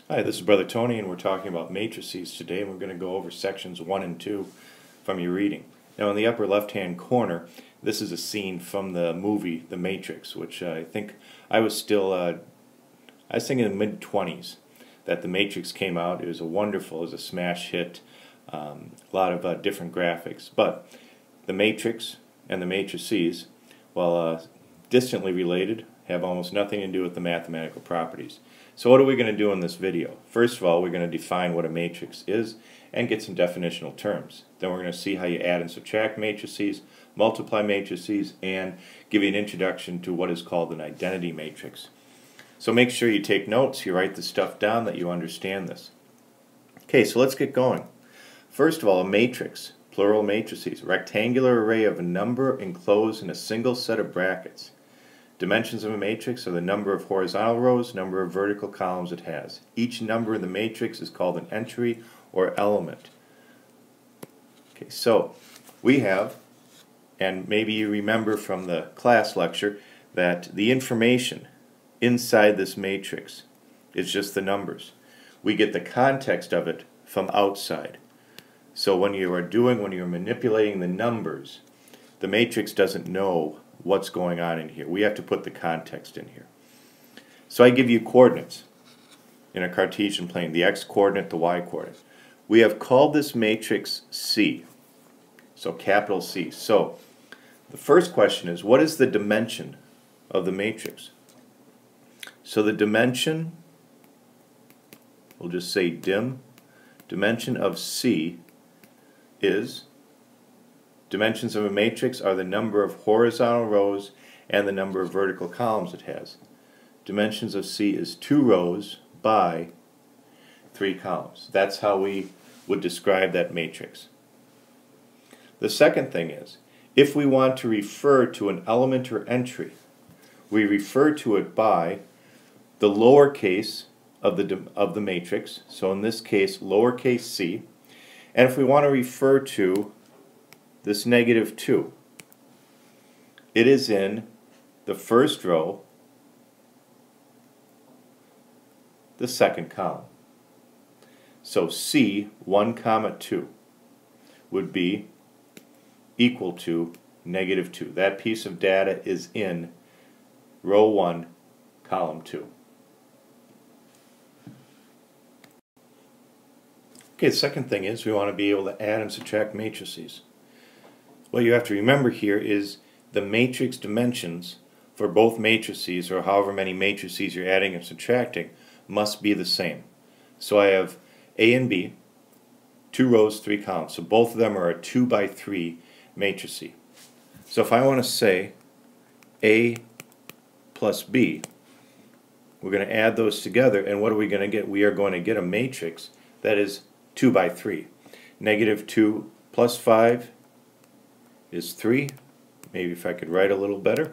Hi, this is Brother Tony, and we're talking about matrices today, and we're going to go over sections 1 and 2 from your reading. Now, in the upper left-hand corner, this is a scene from the movie The Matrix, which I think I was thinking in the mid-20s that The Matrix came out. It was it was a smash hit, a lot of different graphics. But The Matrix and the matrices, while distantly related, have almost nothing to do with the mathematical properties. So what are we going to do in this video? First of all, we're going to define what a matrix is and get some definitional terms. Then we're going to see how you add and subtract matrices, multiply matrices, and give you an introduction to what is called an identity matrix. So make sure you take notes, you write the stuff down, that you understand this. Okay, so let's get going. First of all, a matrix, plural matrices, rectangular array of a number enclosed in a single set of brackets. Dimensions of a matrix are the number of horizontal rows, number of vertical columns it has. Each number in the matrix is called an entry or element. Okay, so we have, and maybe you remember from the class lecture, that the information inside this matrix is just the numbers. We get the context of it from outside. So when you're manipulating the numbers, the matrix doesn't know what's going on in here. We have to put the context in here. So I give you coordinates in a Cartesian plane, the x-coordinate, the y-coordinate. We have called this matrix C, so capital C. So the first question is, what is the dimension of the matrix? So the dimension, we'll just say dimension of C is, dimensions of a matrix are the number of horizontal rows and the number of vertical columns it has. Dimensions of C is 2 rows by 3 columns. That's how we would describe that matrix. The second thing is, if we want to refer to an element or entry, we refer to it by the lowercase of the matrix, so in this case lowercase c, and if we want to refer to this -2, it is in the first row, the second column. So C 1, 2 would be equal to -2. That piece of data is in row 1, column 2. Okay, the second thing is we want to be able to add and subtract matrices. What you have to remember here is the matrix dimensions for both matrices, or however many matrices you're adding and subtracting, must be the same. So I have A and B, 2 rows, 3 columns. So both of them are a 2 by 3 matrix. So if I want to say A plus B, we're going to add those together, and what are we going to get? We are going to get a matrix that is 2 by 3. -2 plus 5 is 3. Maybe if I could write a little better.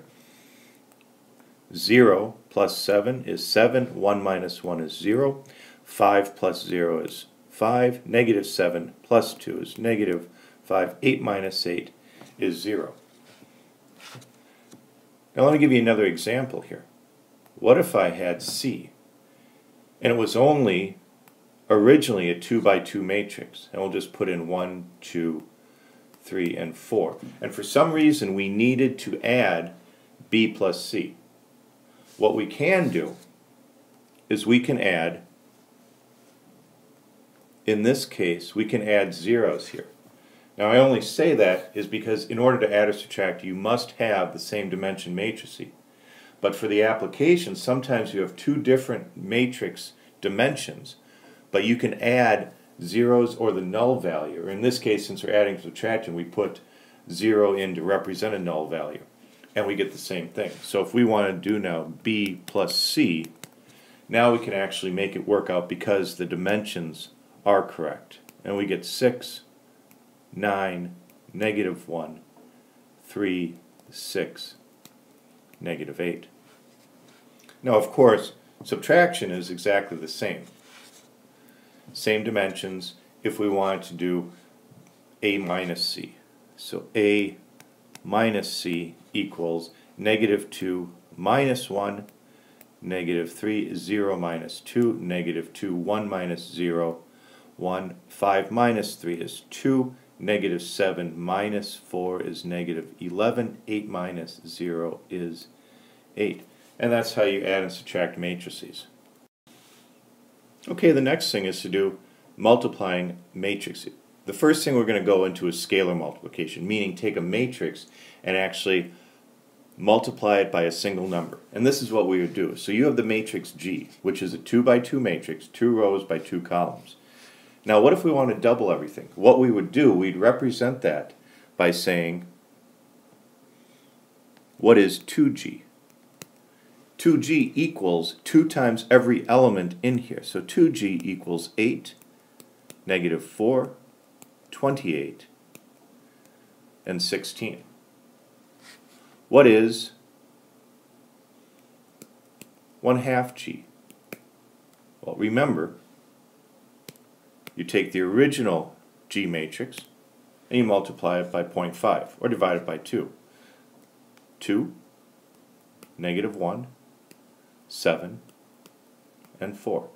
0 plus 7 is 7. 1 minus 1 is 0. 5 plus 0 is 5. -7 plus 2 is -5. 8 minus 8 is 0. Now let me give you another example here. What if I had C and it was only originally a 2 by 2 matrix, and we'll just put in 1, 2, 3, and 4. And for some reason we needed to add B plus C. What we can do is we can add, in this case, we can add zeros here. Now I only say that is because in order to add or subtract you must have the same dimension matrix. But for the application, sometimes you have 2 different matrix dimensions, but you can add zeros or the null value. Or in this case, since we're adding and subtracting, we put 0 in to represent a null value, and we get the same thing. So if we want to do now B plus C, now we can actually make it work out because the dimensions are correct. And we get 6, 9, -1, 3, 6, -8. Now of course, subtraction is exactly the same. Same dimensions if we want to do A minus C. So A minus C equals -2 minus 1, negative 3, 0 minus 2, negative 2, 1 minus 0, 1, 5 minus 3 is 2, negative 7 minus 4 is negative 11, 8 minus 0 is 8. And that's how you add and subtract matrices. Okay, the next thing is to do multiplying matrices. The first thing we're going to go into is scalar multiplication, meaning take a matrix and actually multiply it by a single number. And this is what we would do. So you have the matrix G, which is a 2 by 2 matrix, 2 rows by 2 columns. Now what if we want to double everything? What we would do, we'd represent that by saying, what is 2G? 2G equals 2 times every element in here. So 2G equals 8, negative 4, 28, and 16. What is 1/2 G? Well, remember, you take the original G matrix and you multiply it by 0.5 or divide it by 2. 2, negative 1, 7, and 4.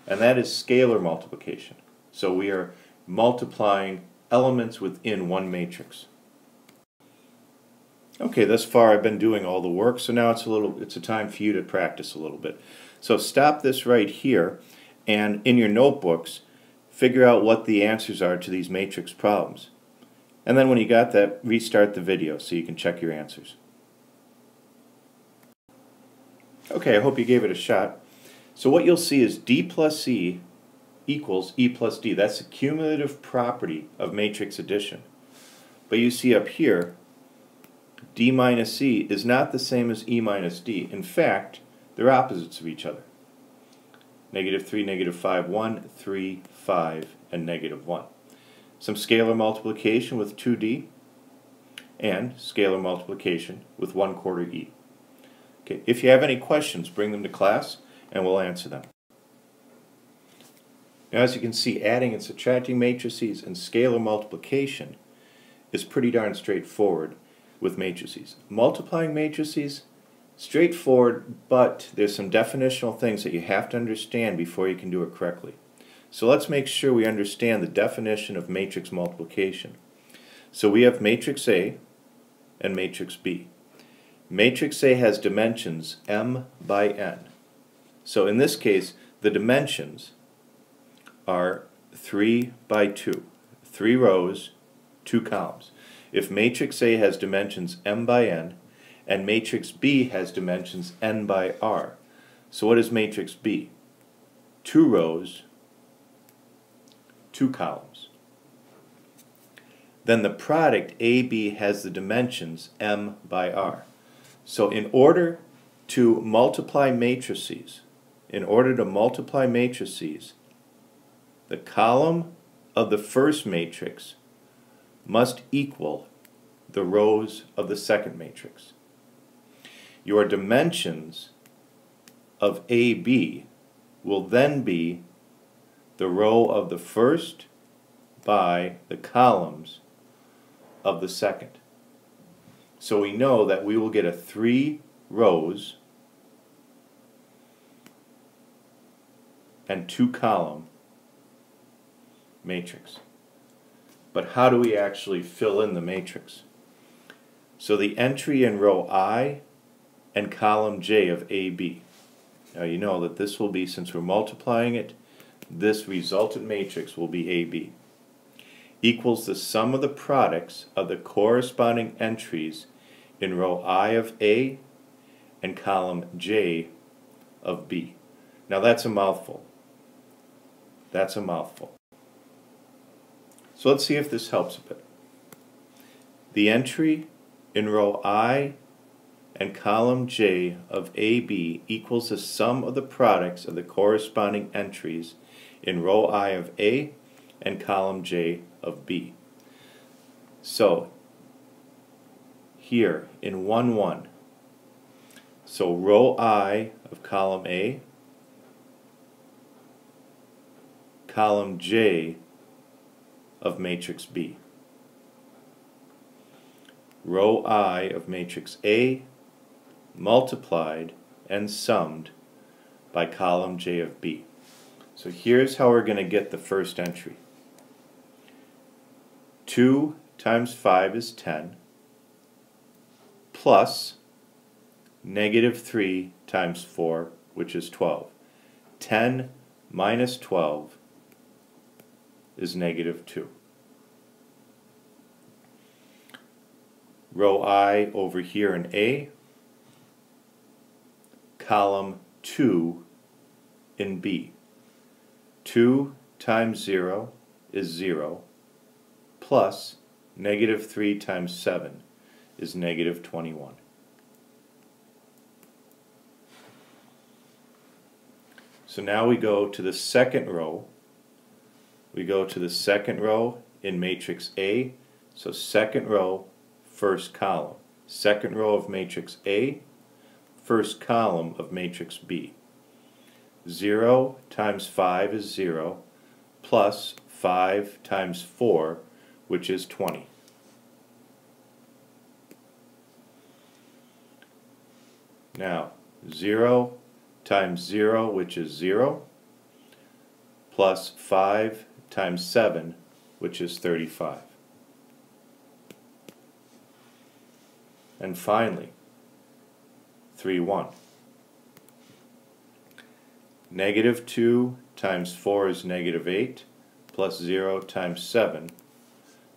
And that is scalar multiplication. So we are multiplying elements within one matrix. Okay, thus far I've been doing all the work, so now it's a time for you to practice a little bit. So stop this right here, and in your notebooks, figure out what the answers are to these matrix problems. And then when you got that, restart the video so you can check your answers. Okay, I hope you gave it a shot. So what you'll see is D plus E equals E plus D. That's the cumulative property of matrix addition. But you see up here, D minus E is not the same as E minus D. In fact, they're opposites of each other. Negative 3, negative 5, 1, 3, 5, and negative 1. Some scalar multiplication with 2D and scalar multiplication with 1/4 E. Okay, if you have any questions, bring them to class and we'll answer them. Now, as you can see, adding and subtracting matrices and scalar multiplication is pretty darn straightforward with matrices. Multiplying matrices, straightforward, but there's some definitional things that you have to understand before you can do it correctly. So let's make sure we understand the definition of matrix multiplication. So we have matrix A and matrix B. Matrix A has dimensions m by n. So in this case, the dimensions are 3 by 2, 3 rows, 2 columns. If matrix A has dimensions m by n, and matrix B has dimensions n by r. So what is matrix B? 2 rows, 2 columns. Then the product AB has the dimensions m by r. So in order to multiply matrices, the column of the first matrix must equal the rows of the second matrix. Your dimensions of AB will then be the row of the first by the columns of the second. So we know that we will get a 3 rows and 2 column matrix. But how do we actually fill in the matrix? So the entry in row I and column J of AB. Now you know that this will be, since we're multiplying it, this resultant matrix will be AB. Equals the sum of the products of the corresponding entries in row I of A and column J of B. Now that's a mouthful. That's a mouthful. So let's see if this helps a bit. The entry in row I and column J of AB equals the sum of the products of the corresponding entries in row I of A and column J of B. So here in 1, 1, so row I of column A, column J of matrix B. Row I of matrix A multiplied and summed by column J of B. So here's how we're going to get the first entry. 2 times 5 is 10, plus negative 3 times 4, which is 12. 10 minus 12 is negative 2. Row I over here in A, column 2 in B. 2 times 0 is 0, plus negative 3 times 7 is negative 21. So now we go to the second row. We go to the second row in matrix A. So second row, first column. Second row of matrix A, first column of matrix B. 0 times 5 is 0, plus 5 times 4, which is 20. Now, 0 times 0, which is 0, plus 5 times 7, which is 35. And finally, 3, 1. Negative 2 times 4 is negative 8, plus 0 times 7,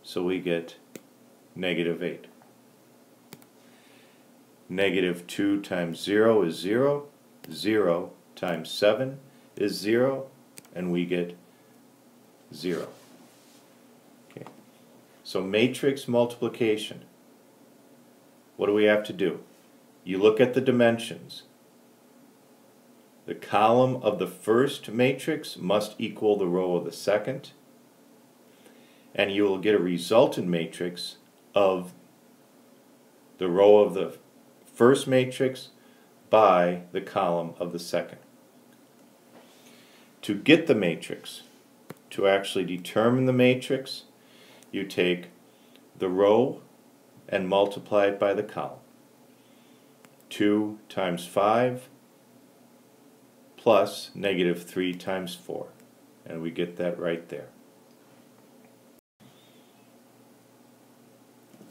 so we get negative 8. Negative 2 times 0 is 0, 0 times 7 is 0, and we get 0. Okay. So matrix multiplication. What do we have to do? You look at the dimensions. The column of the first matrix must equal the row of the second, and you will get a resultant matrix of the row of the first matrix by the column of the second. To get the matrix, to actually determine the matrix, you take the row and multiply it by the column. 2 times 5 plus negative 3 times 4. And we get that right there.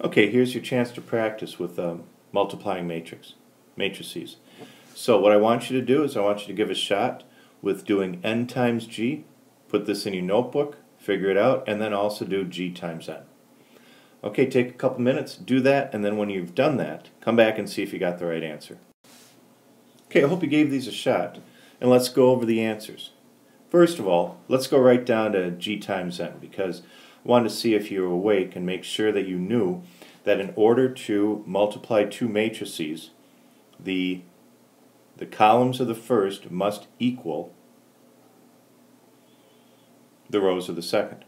Okay, here's your chance to practice with multiplying matrices. So what I want you to do is I want you to give a shot with doing n times g. Put this in your notebook, figure it out, and then also do g times n. Okay, take a couple minutes, do that, and then when you've done that, come back and see if you got the right answer. Okay, I hope you gave these a shot, and let's go over the answers. First of all, let's go right down to g times n, because I wanted to see if you were awake and make sure that you knew that in order to multiply two matrices, the columns of the first must equal the rows of the second.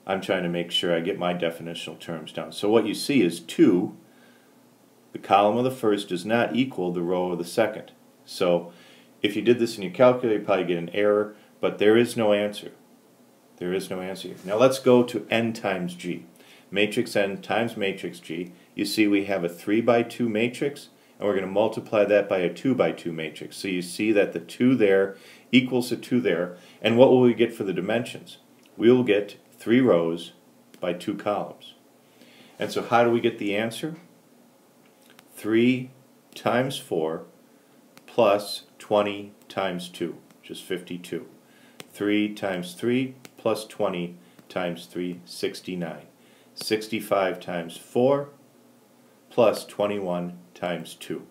I'm trying to make sure I get my definitional terms down. So what you see is 2, the column of the first does not equal the row of the second. So if you did this in your calculator, you'd probably get an error, but there is no answer. There is no answer here. Now let's go to n times g. Matrix n times matrix g. You see we have a 3 by 2 matrix, and we're going to multiply that by a 2 by 2 matrix. So you see that the 2 there equals the 2 there. And what will we get for the dimensions? We will get 3 rows by 2 columns. And so how do we get the answer? 3 times 4 plus 20 times 2, which is 52. 3 times 3 plus 20 times 3, 69. 65 times 4 plus 21 times 2,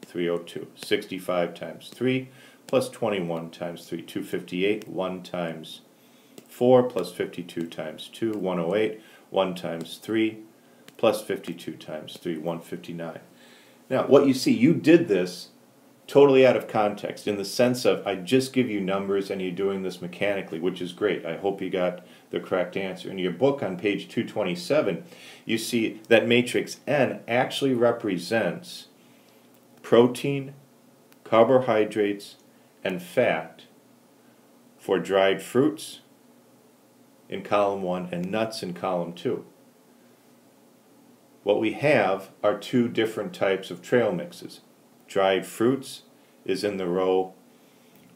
302. 65 times 3 plus 21 times 3, 258. 1 times 4 plus 52 times 2, 108. 1 times 3 plus 52 times 3, 159. Now what you see, you did this totally out of context, in the sense of I just give you numbers and you're doing this mechanically, which is great. I hope you got the correct answer. In your book on page 227, you see that matrix N actually represents protein, carbohydrates, and fat for dried fruits in column 1 and nuts in column 2. What we have are 2 different types of trail mixes. Dried fruits is in the row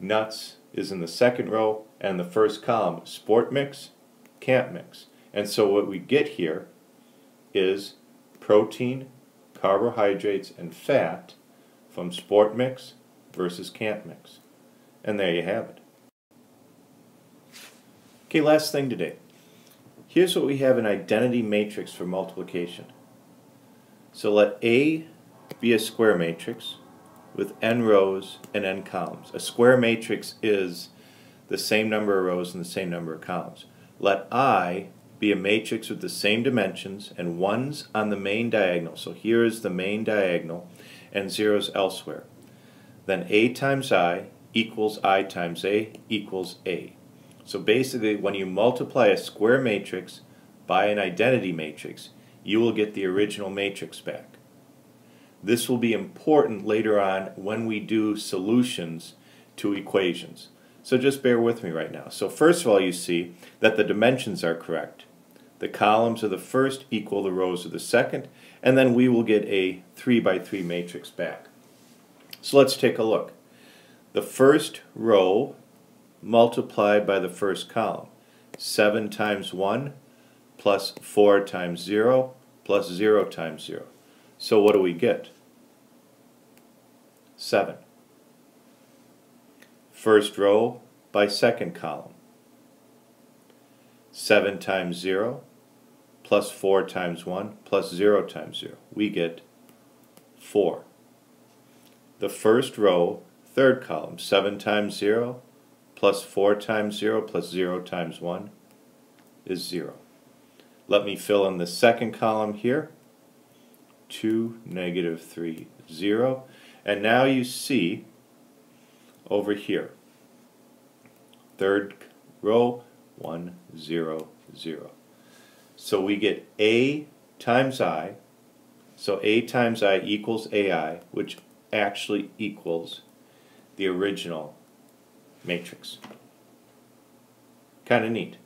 Nuts is in the second row, and the first column, sport mix, can't mix. And so what we get here is protein, carbohydrates, and fat from sport mix versus can't mix. And there you have it. Okay, last thing today. Here's what we have an identity matrix for multiplication. So let A be a square matrix with n rows and n columns. A square matrix is the same number of rows and the same number of columns. Let I be a matrix with the same dimensions and ones on the main diagonal. So here is the main diagonal and zeros elsewhere. Then A times I equals I times A equals A. So basically, when you multiply a square matrix by an identity matrix, you will get the original matrix back. This will be important later on when we do solutions to equations. So just bear with me right now. So first of all, you see that the dimensions are correct. The columns of the first equal the rows of the second, and then we will get a 3 by 3 matrix back. So let's take a look. The first row multiplied by the first column. 7 times 1 plus 4 times 0 plus 0 times 0. So what do we get? 7. First row by second column. 7 times 0 plus 4 times 1 plus 0 times 0. We get 4. The first row, third column. 7 times 0 plus 4 times 0 plus 0 times 1 is 0. Let me fill in the second column here. 2, negative 3, 0. And now you see over here, third row, 1, 0, 0. So we get A times I. So A times I equals AI, which actually equals the original matrix. Kind of neat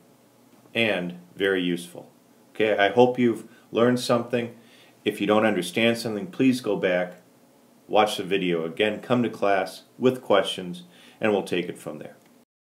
and very useful. Okay, I hope you've learned something. If you don't understand something, please go back, watch the video again, come to class with questions, and we'll take it from there.